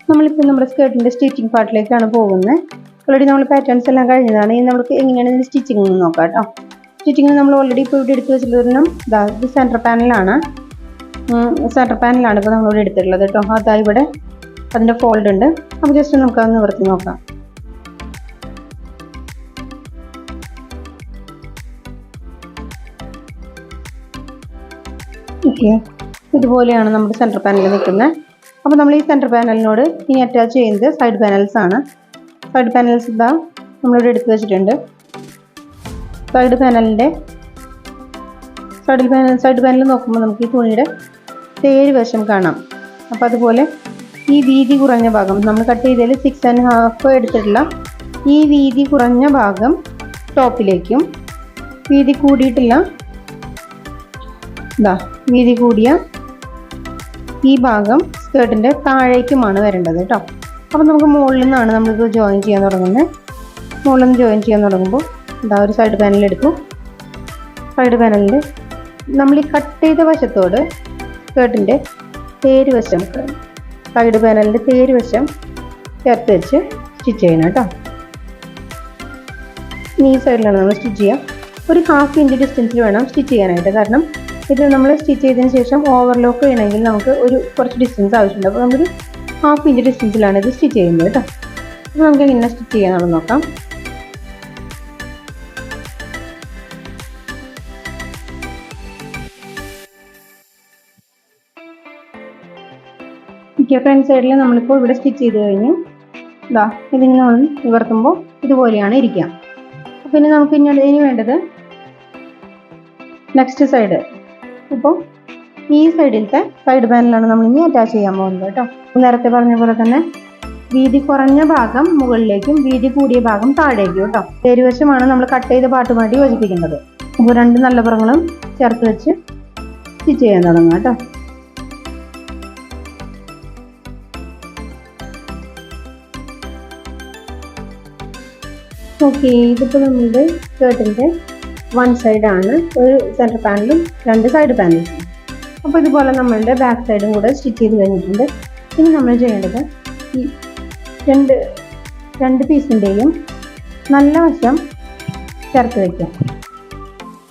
നമ്മളിപ്പോൾ നമ്മുടെ സ്കേർട്ടിൻ്റെ സ്റ്റിച്ചിങ് പാർട്ടിലേക്കാണ് പോകുന്നത്. ഓൾറെഡി നമ്മൾ പാറ്റേൺസ് എല്ലാം കഴിഞ്ഞതാണ്. ഇനി നമുക്ക് എങ്ങനെയാണ് ഇതിൻ്റെ സ്റ്റിച്ചിങ് എന്ന് നോക്കാം കേട്ടോ. സ്റ്റിച്ചിങ് നമ്മൾ ഓൾറെഡി ഇപ്പോൾ ഇവിടെ എടുത്ത് വെച്ചിട്ടുള്ള ഇത് സെൻറ്റർ പാനലാണ്. ഇപ്പോൾ നമ്മളിവിടെ എടുത്തിട്ടുള്ളത് കേട്ടോ. അതാ ഇവിടെ അതിൻ്റെ ഫോൾഡ് ഉണ്ട്. അപ്പോൾ ജസ്റ്റ് നമുക്ക് അത് നിവർത്തി നോക്കാം. ഓക്കെ, ഇതുപോലെയാണ് നമ്മുടെ സെൻറ്റർ പാനൽ നിൽക്കുന്നത്. അപ്പോൾ നമ്മൾ ഈ സെൻറ്റർ പാനലിനോട് ഇനി അറ്റാച്ച് ചെയ്യുന്നത് സൈഡ് പാനൽസ് ആണ്. സൈഡ് പാനൽസ് ഇതാ നമ്മളിവിടെ എടുത്ത് വെച്ചിട്ടുണ്ട്. സൈഡ് പാനൽ നോക്കുമ്പോൾ നമുക്ക് ഈ തുണിയുടെ തേര് വശം കാണാം. അപ്പോൾ അതുപോലെ ഈ വീതി കുറഞ്ഞ ഭാഗം നമ്മൾ കട്ട് ചെയ്തതിൽ 6.5 എടുത്തിട്ടുള്ള ഈ വീതി കുറഞ്ഞ ഭാഗം ടോപ്പിലേക്കും വീതി കൂടിയിട്ടില്ല വീതി കൂടിയ ഈ ഭാഗം സ്കേർട്ടിൻ്റെ താഴേക്കുമാണ് വരേണ്ടത് കേട്ടോ. അപ്പോൾ നമുക്ക് മുകളിൽ നിന്നാണ് നമ്മളിത് ജോയിൻ ചെയ്യാൻ തുടങ്ങുന്നത്. മുകളിൽ നിന്ന് ജോയിൻ ചെയ്യാൻ തുടങ്ങുമ്പോൾ ഒരു സൈഡ് പാനൽ എടുക്കും. സൈഡ് പാനലിൽ നമ്മൾ ഈ കട്ട് ചെയ്ത വശത്തോട് സ്കേർട്ടിൻ്റെ തേര് വശം, സൈഡ് പാനലിൻ്റെ തേര് വശം ചേർത്ത് വെച്ച് സ്റ്റിച്ച് ചെയ്യണം കേട്ടോ. ഈ സൈഡിലാണ് നമ്മൾ സ്റ്റിച്ച് ചെയ്യുക. ഒരു 1/2 ഇഞ്ച് ഡിസ്റ്റൻസിൽ വേണം സ്റ്റിച്ച് ചെയ്യാനായിട്ട്. കാരണം ഇത് നമ്മൾ സ്റ്റിച്ച് ചെയ്തതിന് ശേഷം ഓവർലോക്ക് ചെയ്യണമെങ്കിൽ നമുക്ക് കുറച്ച് ഡിസ്റ്റൻസ് ആവശ്യമുണ്ട്. അപ്പോൾ നമ്മളൊരു 1/2 ഇഞ്ച് ഡിസ്റ്റൻസിലാണ് ഇത് സ്റ്റിച്ച് ചെയ്യുന്നത് കേട്ടോ. അപ്പോൾ നമുക്ക് എങ്ങനെ സ്റ്റിച്ച് ചെയ്യാമെന്ന് നോക്കാം. ഫ്രണ്ട് സൈഡിൽ നമ്മളിപ്പോൾ ഇവിടെ സ്റ്റിച്ച് ചെയ്ത് കഴിഞ്ഞു. ഇതിന് നമ്മൾ നിവർത്തുമ്പോൾ ഇതുപോലെയാണ് ഇരിക്കുക. അപ്പോൾ ഇനി നമുക്ക് ഇനി വേണ്ടത് നെക്സ്റ്റ് സൈഡ്. അപ്പോൾ ഈ സൈഡിലത്തെ സൈഡ് പാനലാണ് നമ്മൾ ഇനി അറ്റാച്ച് ചെയ്യാൻ പോകുന്നത് കേട്ടോ. നേരത്തെ പറഞ്ഞ പോലെ തന്നെ വീതി കുറഞ്ഞ ഭാഗം മുകളിലേക്കും വീതി കൂടിയ ഭാഗം താഴേക്കും കേട്ടോ. തേരുവശമാണ് നമ്മൾ കട്ട് ചെയ്ത പാട്ടുമായിട്ട് യോജിപ്പിക്കേണ്ടത്. അപ്പോൾ 2 നല്ല പുറങ്ങളും ചേർത്ത് വെച്ച് സ്റ്റിച്ച് ചെയ്യാൻ തുടങ്ങാം കേട്ടോ. ഓക്കെ, ഇതിപ്പോൾ നമ്മുടെ സ്കേർട്ടിൻ്റെ 1 സൈഡാണ്. ഒരു സെൻറ്റർ പാനലും 2 സൈഡ് പാനൽസും. അപ്പോൾ ഇതുപോലെ നമ്മളുടെ ബാക്ക് സൈഡും കൂടെ സ്റ്റിച്ച് ചെയ്ത് കഴിഞ്ഞിട്ടുണ്ട്. ഇനി നമ്മൾ ചെയ്യേണ്ടത് ഈ രണ്ട് പീസിൻ്റെയും നല്ല വശം ചേർത്ത് വയ്ക്കാം.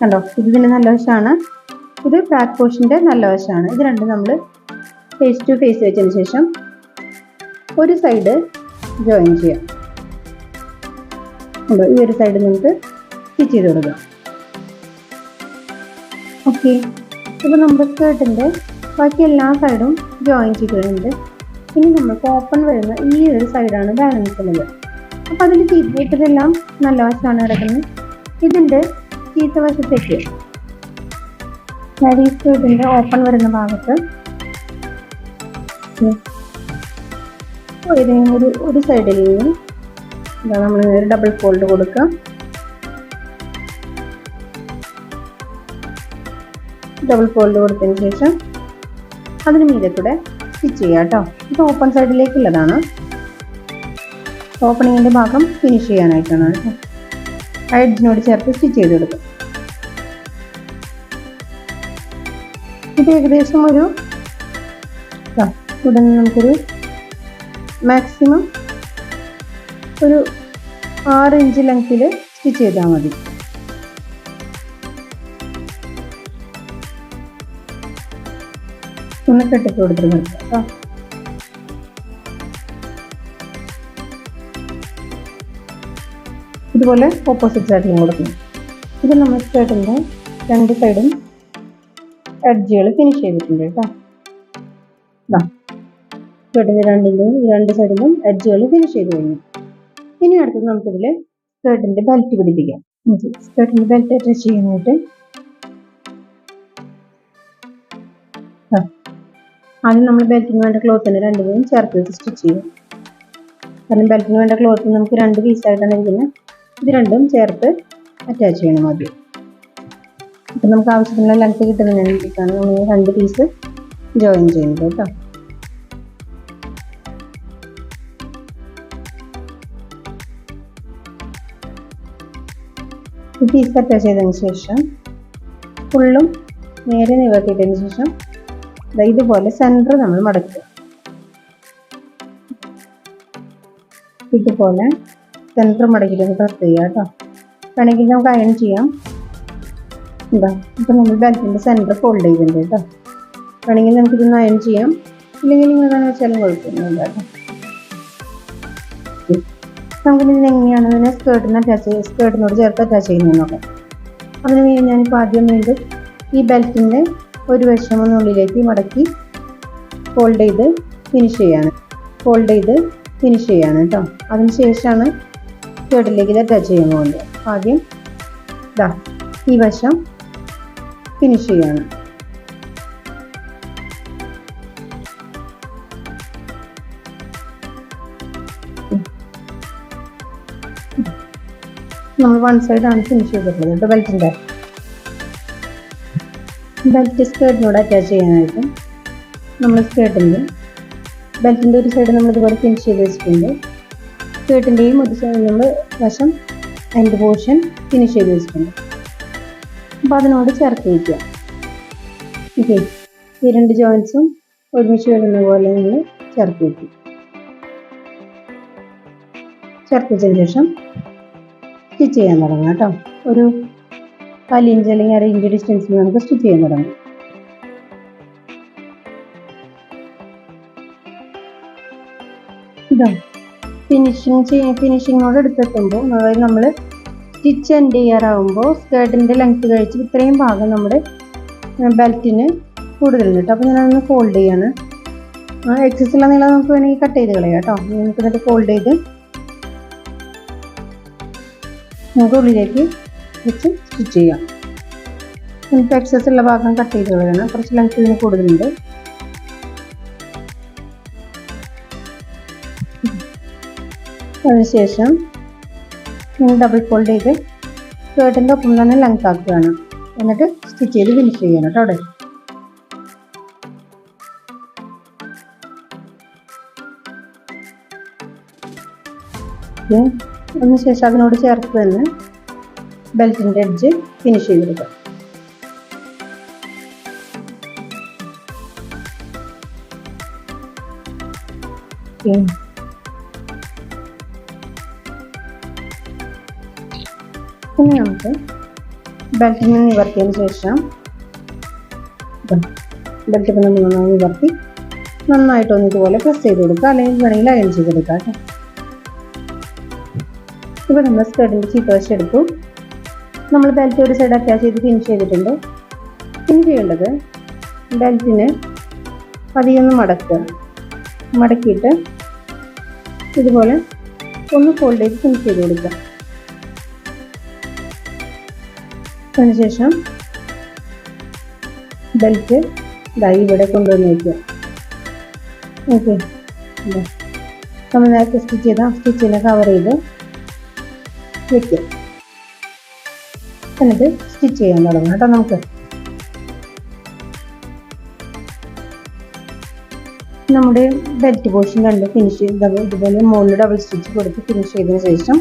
കണ്ടോ, ഇതിൻ്റെ നല്ല വശമാണ്, ഇത് ബാക്ക് പോർഷൻ്റെ നല്ല വശമാണ്. ഇത് രണ്ടും നമ്മൾ ഫേസ് ടു ഫേസ് വെച്ചതിന് ശേഷം ഒരു സൈഡ് ജോയിൻ ചെയ്യാം. ഈ ഒരു സൈഡ് നമുക്ക് സ്റ്റിച്ച് ചെയ്ത് കൊടുക്കാം. ഓക്കെ, ഇപ്പോൾ നമ്മുടെ സ്കേർട്ടിൻ്റെ ബാക്കി എല്ലാ സൈഡും ജോയിൻ ചെയ്തിട്ടുണ്ട്. ഇനി നമുക്ക് ഓപ്പൺ വരുന്ന ഈ ഒരു സൈഡാണ് ബാലൻസ് ഉള്ളത്. അപ്പോൾ അതിൽ ചീത്തതെല്ലാം നല്ല വശമാണ് കിടക്കുന്നത്. ഇതിൻ്റെ ചീത്ത വശത്തേക്ക് ഈ സ്കേർട്ടിൻ്റെ ഓപ്പൺ വരുന്ന ഭാഗത്ത് ഏതെങ്കിലും ഒരു സൈഡിൽ നിന്ന് നമ്മൾ ഒരു ഡബിൾ ഫോൾഡ് കൊടുക്കാം. ഡബിൾ ഫോൾഡ് കൊടുത്തതിന് ശേഷം അതിന് മീതെ കൂടെ സ്റ്റിച്ച് ചെയ്യാം കേട്ടോ. ഇത് ഓപ്പൺ സൈഡിലേക്കുള്ളതാണ്. ഓപ്പണിങ്ങിൻ്റെ ഭാഗം ഫിനിഷ് ചെയ്യാനായിട്ടാണ് കേട്ടോ. എഡ്ജിനോട് ചേർത്ത് സ്റ്റിച്ച് ചെയ്ത് കൊടുക്കാം. ഇത് ഏകദേശം ഇവിടെ നിന്ന് നമുക്കൊരു മാക്സിമം ഒരു 6 ഇഞ്ച് ലെങ്ത്തിൽ സ്റ്റിച്ച് ചെയ്താൽ മതി. ഒന്ന് കെട്ടിട്ട് കൊടുത്തിട്ട് നിർത്താം. ഇതുപോലെ ഓപ്പോസിറ്റ് സൈഡിലും കൊടുക്കണം. ഇത് നമ്മൾ സ്കേർട്ടിൻ്റെ 2 സൈഡും എഡ്ജുകൾ ഫിനിഷ് ചെയ്തിട്ടുണ്ട് കേട്ടോ. സ്കേർട്ടിൻ്റെ 2 സൈഡിലും എഡ്ജുകൾ ഫിനിഷ് ചെയ്ത് കഴിഞ്ഞു. ഇനി അടുത്തത് നമുക്കിതിൽ സ്കേർട്ടിൻ്റെ ബെൽറ്റ് പിടിപ്പിക്കാം. സ്കേർട്ടിൻ്റെ ബെൽറ്റ് അറ്റാച്ച് ചെയ്യാനായിട്ട് ആദ്യം നമ്മൾ ബെൽറ്റിന് വേണ്ട ക്ലോത്തിന് 2 ചേർത്ത് വെച്ച് സ്റ്റിച്ച് ചെയ്യും. കാരണം ബെൽറ്റിന് വേണ്ട ക്ലോത്ത് നമുക്ക് 2 പീസായിട്ടാണ് ഇരിക്കുന്നത്. ഇത് 2 ചേർത്ത് അറ്റാച്ച് ചെയ്യണം ആദ്യം. അപ്പം നമുക്ക് ആവശ്യത്തിനുള്ള ലെങ്ത് കിട്ടുന്നതിന് വേണ്ടിയിട്ടാണ് നമ്മൾ 2 പീസ് ജോയിൻ ചെയ്യുന്നത് കേട്ടോ. ഈ പീസ് അറ്റാച്ച് ചെയ്തതിന് ശേഷം ഫുള്ളും നേരെ നിവർത്തിയതിന് ശേഷം ഇതുപോലെ സെൻറ്റർ നമ്മൾ മടക്കുക. ഇതുപോലെ സെൻറ്റർ മടക്കിയിട്ട് പ്രസ് ചെയ്യുക കേട്ടോ. വേണമെങ്കിൽ നമുക്ക് അയൺ ചെയ്യാം. എന്താ ഇപ്പം നമ്മൾ ബെൽറ്റിൻ്റെ സെൻറ്റർ ഫോൾഡ് ചെയ്തിട്ടുണ്ട് കേട്ടോ. വേണമെങ്കിൽ നമുക്കിതൊന്ന് അയൺ ചെയ്യാം, ഇല്ലെങ്കിൽ നിങ്ങൾ തന്നെ വെച്ചാലും കുഴപ്പമൊന്നുമില്ല കേട്ടോ. നമുക്കിതിന് എങ്ങനെയാണ് ഇതിനെ സ്കേർട്ടിനോട് ചേർത്ത് അറ്റാച്ച് ചെയ്യുന്നത് നോക്കാം. അതിന് വേണ്ടി ഞാനിപ്പോൾ ആദ്യം വീണ്ടും ഈ ബെൽറ്റിൻ്റെ ഒരു വശം ഒന്നുള്ളിലേക്ക് മടക്കി ഫോൾഡ് ചെയ്ത് ഫിനിഷ് ചെയ്യാണ് കേട്ടോ. അതിന് ശേഷമാണ് സ്കേർട്ടിലേക്ക് ഇത് അറ്റാച്ച് ചെയ്യാൻ പോകുന്നത്. ആദ്യം ഇതാ ഈ വശം ഫിനിഷ് ചെയ്യാണ്. നമ്മൾ വൺ സൈഡാണ് ഫിനിഷ് ചെയ്തിട്ടുള്ളത് കേട്ടോ. ബെൽറ്റ് സ്കേർട്ടിനോട് അറ്റാച്ച് ചെയ്യാനായിട്ട് നമ്മൾ ബെൽറ്റിൻ്റെ ഒരു സൈഡ് നമ്മൾ ഇതുപോലെ ഫിനിഷ് ചെയ്ത് വെച്ചിട്ടുണ്ട്. സ്കേർട്ടിൻ്റെയും ഒരു സൈഡ് നമ്മൾ വശം എൻഡ് പോർഷൻ ഫിനിഷ് ചെയ്ത് വെച്ചിട്ടുണ്ട്. അപ്പോൾ അതിനോട് ചേർത്ത് വയ്ക്കുക. ഓക്കെ, ഈ രണ്ട് ജോയിൻസും ഒരുമിച്ച് വരുന്ന പോലെ നമ്മൾ ചേർത്ത് വയ്ക്കും. ചേർത്ത് വെച്ചതിന് ശേഷം സ്റ്റിച്ച് ചെയ്യാൻ തുടങ്ങാം കേട്ടോ. ഒരു 4 ഇഞ്ച് അല്ലെങ്കിൽ 1/2 ഇഞ്ച് ഡിസ്റ്റൻസിൽ നമുക്ക് സ്റ്റിച്ച് ചെയ്യാൻ തുടങ്ങാം. ഇതാ ഫിനിഷിങ്ങിനോട് എടുത്തെത്തുമ്പോൾ, അതായത് നമ്മൾ സ്റ്റിച്ച് എൻഡ് ചെയ്യാറാവുമ്പോൾ സ്കേർട്ടിൻ്റെ ലെങ്ത്ത് കഴിച്ച് ഇത്രയും ഭാഗം നമ്മുടെ ബെൽറ്റിന് കൂടുതലുണ്ട് കേട്ടോ. അപ്പോൾ ഞാനതൊന്ന് ഫോൾഡ് ചെയ്യാണ്. എക്സസുള്ള നീളം നമുക്ക് വേണമെങ്കിൽ കട്ട് ചെയ്ത് കളയാം കേട്ടോ. നമുക്ക് എന്നിട്ട് ഫോൾഡ് ചെയ്ത് നമുക്ക് ഉള്ളിലേക്ക് വെച്ച് സ്റ്റിച്ച് ചെയ്യാം. നമുക്ക് എക്സസ് ഉള്ള ഭാഗം കട്ട് ചെയ്ത് കളയണം. കുറച്ച് ലെങ്ത്ത് ഇതിന് കൂടുതലുണ്ട്. അതിനുശേഷം ഡബിൾ ഫോൾഡ് ചെയ്ത് സ്കേർട്ടിൻ്റെ ഒപ്പം തന്നെ ലെങ്ത് ആക്കുകയാണ്. എന്നിട്ട് സ്റ്റിച്ച് ചെയ്ത് ഫിനിഷ് ചെയ്യണം കേട്ടോ. അവിടെ അതിനുശേഷം അതിനോട് ചേർത്ത് തന്നെ ബെൽറ്റിൻ്റെ എഡ്ജ് ഫിനിഷ് ചെയ്തെടുക്കാം. ഇനി നമുക്ക് ബെൽറ്റിനെ നിവർത്തിയതിന് ശേഷം ബെൽറ്റ് ഇപ്പം നമ്മൾ നന്നായി നിവർത്തി നന്നായിട്ടൊന്ന് ഇതുപോലെ പ്രസ് ചെയ്ത് കൊടുക്കുക, അല്ലെങ്കിൽ വേണമെങ്കിൽ അയൺ ചെയ്തെടുക്കുക കേട്ടോ. ഇപ്പോൾ നമ്മൾ സ്കേർട്ടിൻ്റെ ചീത്ത വശം എടുത്തു. നമ്മൾ ബെൽറ്റ് ഒരു സൈഡ് അറ്റാച്ച് ചെയ്ത് ഫിനിഷ് ചെയ്തിട്ടുണ്ട്. ഇനി ചെയ്യേണ്ടത് ബെൽറ്റിന് പതിയൊന്ന് മടക്കിയിട്ട് ഇതുപോലെ ഒന്ന് ഫോൾഡ് ചെയ്ത് ഫിനിഷ് ചെയ്ത് കൊടുക്കുക. അതിനുശേഷം ബെൽറ്റ് ഇതായി ഇവിടെ കൊണ്ടുവന്ന് വയ്ക്കുക. ഓക്കെ, നമ്മൾ നേരത്തെ സ്റ്റിച്ചിനെ കവർ ചെയ്ത് വയ്ക്കുക. എന്നിട്ട് സ്റ്റിച്ച് ചെയ്യാൻ തുടങ്ങാം കേട്ടോ. നമുക്ക് നമ്മുടെ ബെൽറ്റ് പോർഷൻ കണ്ട് ഫിനിഷ് ഇതുപോലെ മുകളിൽ ഡബിൾ സ്റ്റിച്ച് കൊടുത്ത് ഫിനിഷ് ചെയ്തതിന് ശേഷം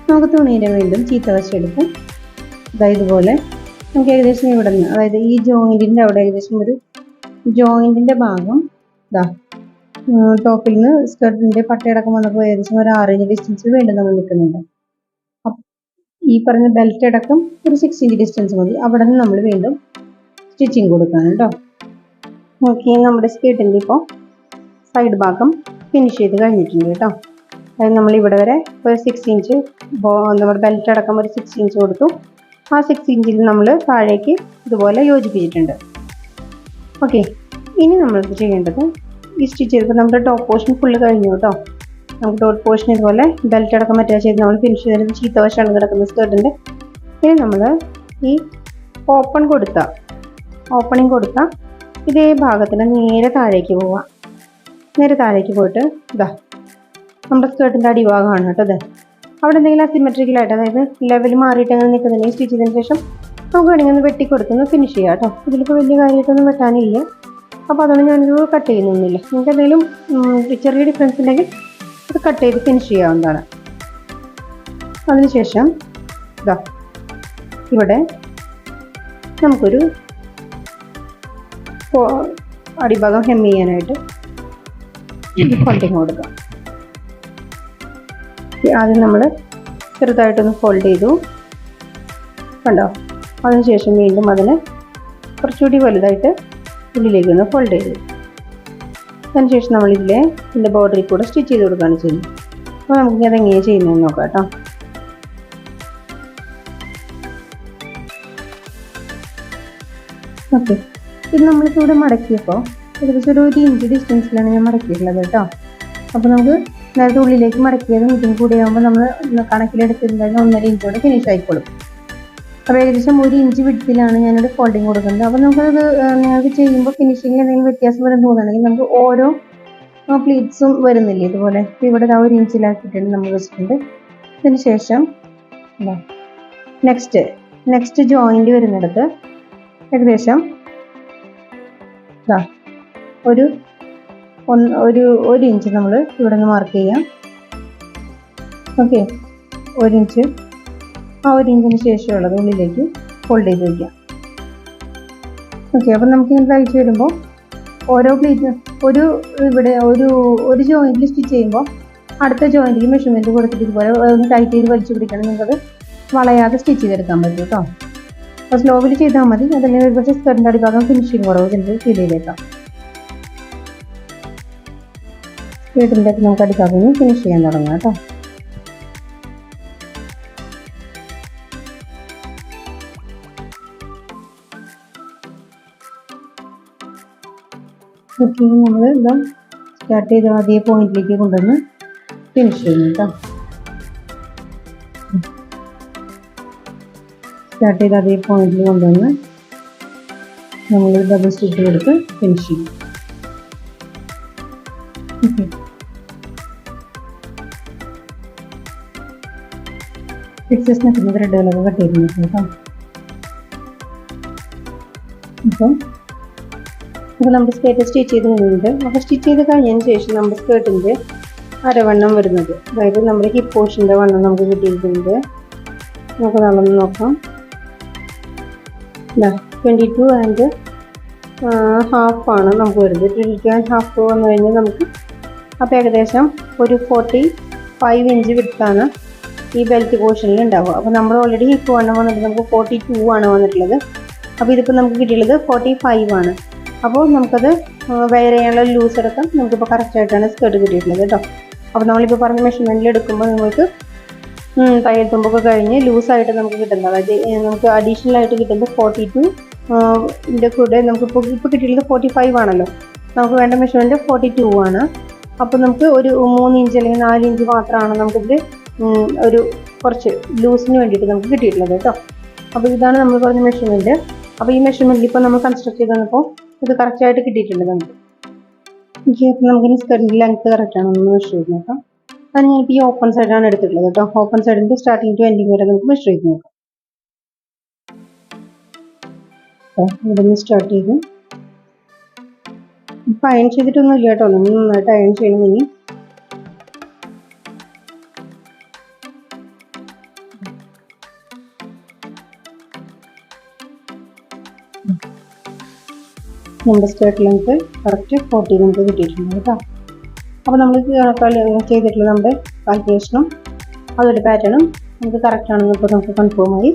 നമുക്ക് തുണീനെ വീണ്ടും ചീത്ത വശം എടുക്കും. അതായത് ഇതുപോലെ നമുക്ക് ഏകദേശം ഇവിടെ നിന്ന്, അതായത് ഈ ജോയിൻറ്റിൻ്റെ അവിടെ ഏകദേശം ഒരു ജോയിൻറ്റിൻ്റെ ഭാഗം ഇതാ ടോപ്പിൽ നിന്ന് സ്കേർട്ടിൻ്റെ പട്ടയടക്കം വന്നപ്പോൾ ഏകദേശം ഒരു 6 ഇഞ്ച് ഡിസ്റ്റൻസിൽ വീണ്ടും നമ്മൾ നിൽക്കുന്നുണ്ട്. ഈ പറഞ്ഞ ബെൽറ്റ് അടക്കം ഒരു 6 ഇഞ്ച് ഡിസ്റ്റൻസ് മതി. അവിടെ നിന്ന് നമ്മൾ വീണ്ടും സ്റ്റിച്ചിങ് കൊടുക്കാൻ കേട്ടോ. നോക്കി നമ്മുടെ സ്കേർട്ടിൻ്റെ ഇപ്പോൾ സൈഡ് ഭാഗം ഫിനിഷ് ചെയ്ത് കഴിഞ്ഞിട്ടുണ്ട് കേട്ടോ. അതായത് നമ്മൾ ഇവിടെ വരെ ഒരു 6 ഇഞ്ച് നമ്മുടെ ബെൽറ്റ് അടക്കം ഒരു 6 ഇഞ്ച് കൊടുത്തു. ആ 6 ഇഞ്ചിൽ നമ്മൾ താഴേക്ക് ഇതുപോലെ യോജിപ്പിച്ചിട്ടുണ്ട്. ഓക്കെ, ഇനി നമ്മൾക്ക് ചെയ്യേണ്ടത് ഈ സ്റ്റിച്ച് ചെയ്തപ്പോൾ നമ്മുടെ ടോപ്പ് പോർഷൻ ഫുള്ള് കഴിഞ്ഞു കേട്ടോ. നമുക്ക് ടോപ്പ് പോർഷൻ ഇതുപോലെ ബെൽറ്റ് അടക്കം അറ്റാച്ച് ചെയ്ത് നമ്മൾ ഫിനിഷ് ചെയ്തിട്ട് ചീത്ത വശമാണ് കിടക്കുന്ന സ്കേർട്ടിൻ്റെ. ഇനി നമ്മൾ ഈ ഓപ്പണിങ് കൊടുത്ത ഇതേ ഭാഗത്തിന് നേരെ താഴേക്ക് പോവാം. നേരെ താഴേക്ക് പോയിട്ട് ഇതാ നമ്മുടെ സ്കേർട്ടിൻ്റെ അടിഭാഗമാണ് കേട്ടോ. ഇത് അവിടെ എന്തെങ്കിലും അസിമെട്രിക്കലായിട്ട്, അതായത് ലെവൽ മാറിയിട്ട് അങ്ങനെ നിൽക്കുന്നുണ്ടെങ്കിൽ സ്റ്റിച്ച് ചെയ്തതിന് ശേഷം നമുക്ക് വേണമെങ്കിൽ ഒന്ന് വെട്ടിക്കൊടുത്തൊന്ന് ഫിനിഷ് ചെയ്യാം കേട്ടോ. ഇതിലിപ്പോൾ വലിയ കാര്യമായിട്ടൊന്നും വെട്ടാനില്ല. അപ്പോൾ അതുകൊണ്ട് ഞാനിത് കട്ട് ചെയ്യുന്നൊന്നുമില്ല. നിങ്ങൾക്ക് എന്തെങ്കിലും ചെറിയ ഡിഫറൻസ് ഉണ്ടെങ്കിൽ അത് കട്ട് ചെയ്ത് ഫിനിഷ് ചെയ്യാവുന്നതാണ്. അതിനുശേഷം ഇതാ ഇവിടെ നമുക്കൊരു അടിഭാഗം ഹെം ചെയ്യാനായിട്ട് ഫോൾഡിങ് കൊടുക്കാം. ആദ്യം നമ്മൾ ചെറുതായിട്ടൊന്ന് ഫോൾഡ് ചെയ്തു, കണ്ടോ? അതിനുശേഷം വീണ്ടും അതിനെ കുറച്ചുകൂടി വലുതായിട്ട് ഉള്ളിലേക്കൊന്ന് ഫോൾഡ് ചെയ്തു. അതിനുശേഷം നമ്മൾ ഇതിൻ്റെ ബോർഡറിൽ കൂടെ സ്റ്റിച്ച് ചെയ്ത് കൊടുക്കുകയാണ് ചെയ്യുന്നത്. അപ്പോൾ നമുക്കിനി അതെങ്ങനെയാണ് ചെയ്യുന്നതെന്ന് നോക്കാം കേട്ടോ. ഓക്കെ, ഇത് നമ്മളിപ്പോൾ ഇവിടെ മടക്കിയപ്പോൾ ഏകദേശം ഒരു 1 ഇഞ്ച് ഡിസ്റ്റൻസിലാണ് ഞാൻ മടക്കിയിട്ടുള്ളത് കേട്ടോ. അപ്പോൾ നമുക്ക് നേരത്തെ ഉള്ളിലേക്ക് മടക്കിയതും ഇതും കൂടി ആകുമ്പോൾ നമ്മൾ കണക്കിലെടുത്തിട്ടുണ്ടെങ്കിൽ 1.5 ഇഞ്ചോടെ ഫിനിഷ് ആയിക്കോളും. അപ്പോൾ ഏകദേശം 1 ഇഞ്ച് വിഡ്ത്തിലാണ് ഞാനിവിടെ ഫോൾഡിങ് കൊടുക്കുന്നത്. അപ്പോൾ നമുക്കത് നിങ്ങൾക്ക് ചെയ്യുമ്പോൾ ഫിനിഷിങ്ങിൽ എന്തെങ്കിലും വ്യത്യാസം വരും തോന്നുകയാണെങ്കിൽ നമുക്ക് ഓരോ പ്ലീറ്റ്സും വരുന്നില്ലേ ഇതുപോലെ, ഇവിടെ 1 ഇഞ്ചിലാക്കിയിട്ടുണ്ട് നമ്മൾ വെച്ചിട്ടുണ്ട്. ഇതിന് ശേഷം നെക്സ്റ്റ് ജോയിന്റ് വരുന്നിടത്ത് ഏകദേശം ഒരു ഇഞ്ച് നമ്മൾ ഇവിടെ നിന്ന് മാർക്ക് ചെയ്യാം. ഓക്കെ, 1 ഇഞ്ച്, ആ 1 ഇഞ്ചിന് ശേഷമുള്ളത് ഉള്ളിലേക്ക് ഫോൾഡ് ചെയ്ത് വയ്ക്കാം. ഓക്കെ, അപ്പം നമുക്ക് ഇങ്ങനെ തയ്ച്ച് വരുമ്പോൾ ഓരോ പ്ലീറ്റ് ഇവിടെ ഒരു ജോയിന്റിൽ സ്റ്റിച്ച് ചെയ്യുമ്പോൾ അടുത്ത ജോയിന്റിൽ മെഷർമെൻറ്റ് കൊടുത്തിട്ട് ഇതുപോലെ ഒന്ന് ടൈറ്റ് ചെയ്ത് വലിച്ചു പിടിക്കണം. നിങ്ങൾക്കത് വളയാതെ സ്റ്റിച്ച് ചെയ്തെടുക്കാൻ പറ്റും കേട്ടോ. അപ്പോൾ സ്ലോവിൽ ചെയ്താൽ മതി. അതല്ലെങ്കിൽ ഒരുപക്ഷെ സ്കർട്ടിൻ്റെ അടിഭാഗം ഫിനിഷിങ് കുറവ് ഇതിൻ്റെ ഫീൽ ചെയ്തേക്കാം. സ്കേർട്ടിൻ്റെ ഒക്കെ നമുക്ക് അടിഭാഗം ഫിനിഷ് ചെയ്യാൻ തുടങ്ങാം കേട്ടോ. ഓക്കെ, നമ്മൾ ഇതാ സ്റ്റാർട്ട് ചെയ്ത അതേ പോയിന്റിലേക്ക് കൊണ്ടുവന്ന് ഫിനിഷ് ചെയ്യുന്നു കേട്ടോ. സ്റ്റാർട്ട് ചെയ്ത് അതേ പോയിന്റിൽ കൊണ്ടുവന്ന് നമ്മൾ ഡബിൾ സ്റ്റിച്ച് കൊടുത്ത് ഫിനിഷ് ചെയ്യും. ഓക്കെ, എക്സസ് നിൽക്കുന്ന ത്രെഡുകളൊക്കെ കട്ട് ചെയ്ത് നോക്കാം കേട്ടോ. അപ്പോൾ നമ്മുടെ സ്കേർട്ട് സ്റ്റിച്ച് ചെയ്ത് കഴിഞ്ഞിട്ടുണ്ട്. അപ്പോൾ സ്റ്റിച്ച് ചെയ്ത് കഴിഞ്ഞതിന് ശേഷം നമ്മുടെ സ്കേർട്ടിൻ്റെ അരവണ്ണം വരുന്നത്, അതായത് നമ്മുടെ ഹിപ്പ് പോർഷൻ്റെ വണ്ണം നമുക്ക് കിട്ടിയിട്ടുണ്ട്. നമുക്ക് നടന്ന് നോക്കാം. 22 ആൻഡ് ഹാഫ് ആണ് നമുക്ക് വരുന്നത്. 22 ആൻഡ് ഹാഫ് വന്നു കഴിഞ്ഞാൽ നമുക്ക് അപ്പോൾ ഏകദേശം ഒരു 45 ഇഞ്ച് വിട്താണ് ഈ ബെൽറ്റ് പോർഷനിൽ ഉണ്ടാവുക. അപ്പോൾ നമ്മൾ ഓൾറെഡി ഹിപ്പ് വണ്ണം വന്നിട്ട് നമുക്ക് 42 ആണ് വന്നിട്ടുള്ളത്. അപ്പോൾ ഇതിപ്പോൾ നമുക്ക് കിട്ടിയുള്ളത് 45 ആണ്. അപ്പോൾ നമുക്കത് വെയർ ചെയ്യാനുള്ള ലൂസ് അടക്കം നമുക്കിപ്പോൾ കറക്റ്റായിട്ടാണ് സ്കേർട്ട് കിട്ടിയിട്ടുള്ളത് കേട്ടോ. അപ്പോൾ നമ്മളിപ്പോൾ പറഞ്ഞ മെഷർമെൻറ്റിൽ എടുക്കുമ്പോൾ നമുക്ക് തയ്യൽ തുമ്പൊക്കെ കഴിഞ്ഞ് ലൂസായിട്ട് നമുക്ക് കിട്ടുന്നത്, അതായത് നമുക്ക് അഡീഷണൽ ആയിട്ട് കിട്ടുന്നത് 42 ഇതിൻ്റെ കൂടെ നമുക്കിപ്പോൾ കിട്ടിയിട്ടുള്ളത് 45 ആണല്ലോ. നമുക്ക് വേണ്ട മെഷർമെൻറ്റ് 42 ആണ്. അപ്പോൾ നമുക്ക് ഒരു 3 ഇഞ്ച് അല്ലെങ്കിൽ 4 ഇഞ്ച് മാത്രമാണ് നമുക്കിതിൽ ഒരു കുറച്ച് ലൂസിന് വേണ്ടിയിട്ട് നമുക്ക് കിട്ടിയിട്ടുള്ളത് കേട്ടോ. അപ്പോൾ ഇതാണ് നമ്മൾ പറഞ്ഞ മെഷർമെൻറ്റ്. അപ്പോൾ ഈ മെഷർമെൻറ്റിൽ ഇപ്പോൾ നമ്മൾ കൺസ്ട്രക്ട് ചെയ്ത് വന്നപ്പോൾ ഇത് കറക്റ്റായിട്ട് കിട്ടിയിട്ടുണ്ട് നമുക്ക്. അപ്പോൾ നമുക്കിനി സ്കേർട്ടിൻ്റെ ലെങ്ത്ത് കറക്റ്റാണ് ഒന്ന് മെഷർ ചെയ്ത് നോക്കാം. അത് ഞാനിപ്പോൾ ഈ ഓപ്പൺ സൈഡാണ് എടുത്തിട്ടുള്ളത് കേട്ടോ. ഓപ്പൺ സൈഡിൻ്റെ സ്റ്റാർട്ടിങ് ടു എൻഡിങ് വരെ നമുക്ക് മെഷർ ചെയ്ത് നോക്കാം. ഇവിടെ നിന്ന് സ്റ്റാർട്ട് ചെയ്ത് ഇപ്പം അയൺ ചെയ്തിട്ടൊന്നും ഇല്ല കേട്ടോ. നമ്മൾ നന്നായിട്ട് അയൺ ചെയ്യണം. ഇനി നമ്മുടെ സ്കേർട്ട് ലെങ്ത്ത് കറക്റ്റ് 40 നമുക്ക് കിട്ടിയിട്ടുണ്ട് കേട്ടോ. അപ്പോൾ നമ്മൾ ചെയ്തിട്ടുള്ള നമ്മുടെ കാൽക്കുലേഷനും അതൊരു പാറ്റേണും നമുക്ക് കറക്റ്റ് ആണെന്ന് ഇപ്പോൾ നമുക്ക് കൺഫേം ആയി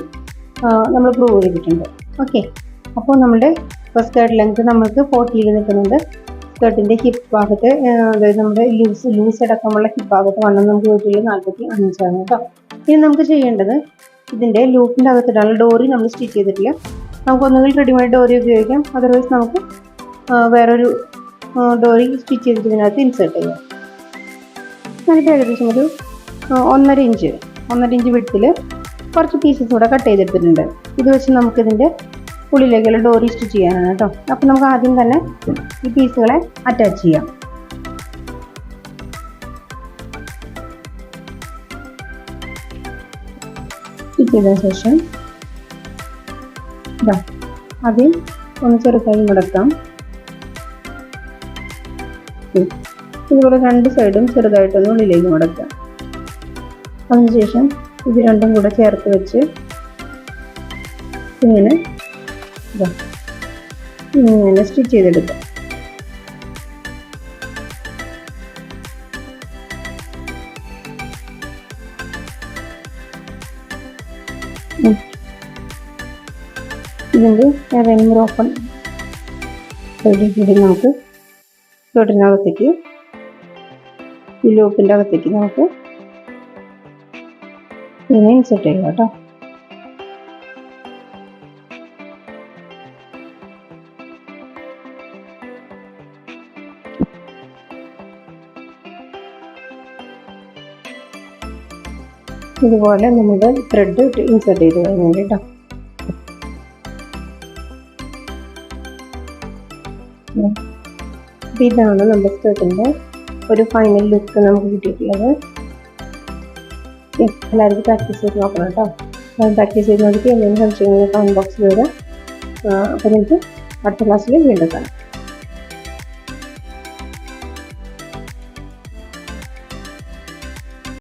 നമ്മൾ പ്രൂവ് ചെയ്തിട്ടുണ്ട്. ഓക്കെ, അപ്പോൾ നമ്മുടെ സ്കേർട്ട് ലെങ്ത്ത് നമുക്ക് 40 നിൽക്കുന്നുണ്ട്. സ്കേർട്ടിൻ്റെ ഹിപ്പ് ഭാഗത്ത്, അതായത് നമ്മുടെ ലൂസ് അടക്കമുള്ള ഹിപ്പ് ഭാഗത്ത് വണ്ണം നമുക്ക് കിട്ടിയുള്ളത് 45 ആണ് കേട്ടോ. ഇനി നമുക്ക് ചെയ്യേണ്ടത് ഇതിൻ്റെ ലൂപ്പിൻ്റെ അകത്തിടാനുള്ള ഡോറി നമ്മൾ സ്റ്റിച്ച് ചെയ്തിട്ടില്ല. നമുക്കൊന്നുകിൽ റെഡിമെയ്ഡ് ഡോറി ഉപയോഗിക്കാം, അതർവൈസ് നമുക്ക് വേറൊരു ഡോറി സ്റ്റിച്ച് ചെയ്തിട്ട് ഇതിനകത്ത് ഇൻസേർട്ട് ചെയ്യാം. ഞാനിപ്പോൾ ഏകദേശം ഒരു 1.5 ഇഞ്ച് വിഡ്ത്തിൽ കുറച്ച് പീസസ് കൂടെ കട്ട് ചെയ്തെടുത്തിട്ടുണ്ട്. ഇത് വെച്ച് നമുക്കിതിൻ്റെ ഉള്ളിലേക്കുള്ള ഡോറി സ്റ്റിച്ച് ചെയ്യാനാണ് കേട്ടോ. അപ്പോൾ നമുക്ക് ആദ്യം തന്നെ ഈ പീസുകളെ അറ്റാച്ച് ചെയ്യാം. സ്റ്റിച്ച് ചെയ്തതിന് ശേഷം ആദ്യം ഒന്ന് ചെറുതായി മുടക്കാം. ഇതുപോലെ 2 സൈഡും ചെറുതായിട്ടൊന്ന് ഉള്ളിലേക്ക് മുടക്കാം. അതിനുശേഷം ഇത് രണ്ടും കൂടെ ചേർത്ത് വെച്ച് ഇങ്ങനെ സ്റ്റിച്ച് ചെയ്തെടുക്കാം. ഇതിൻ്റെ ഏതെങ്കിലും ഓപ്പൺ കൂടി നമുക്ക് സ്കേർട്ടിനകത്തേക്ക് ഈ ലൂപ്പിൻ്റെ അകത്തേക്ക് നമുക്ക് ഇതിനെ ഇൻസെർട്ട് ചെയ്യാം കേട്ടോ. ഇതുപോലെ നമ്മുടെ ത്രെഡ് ഇൻസെർട്ട് ചെയ്ത് കഴിഞ്ഞാൽ കേട്ടോ. ഇതാണ് നമ്മുടെ സ്കേർട്ടിൻ്റെ ഒരു ഫൈനൽ ലുക്ക് നമുക്ക് കിട്ടിയിട്ടുള്ളത്. എല്ലാവർക്കും പ്രാക്ടീസ് ചെയ്ത് നോക്കണം കേട്ടോ. പ്രാക്ടീസ് ചെയ്ത് നോക്കിയിട്ട് എന്തെങ്കിലും സംശയങ്ങൾ കമൻറ്റ് ബോക്സിൽ വരാം. അപ്പോൾ നിങ്ങൾക്ക് അടുത്ത ക്ലാസ്സിൽ വീണ്ടും കാണാം.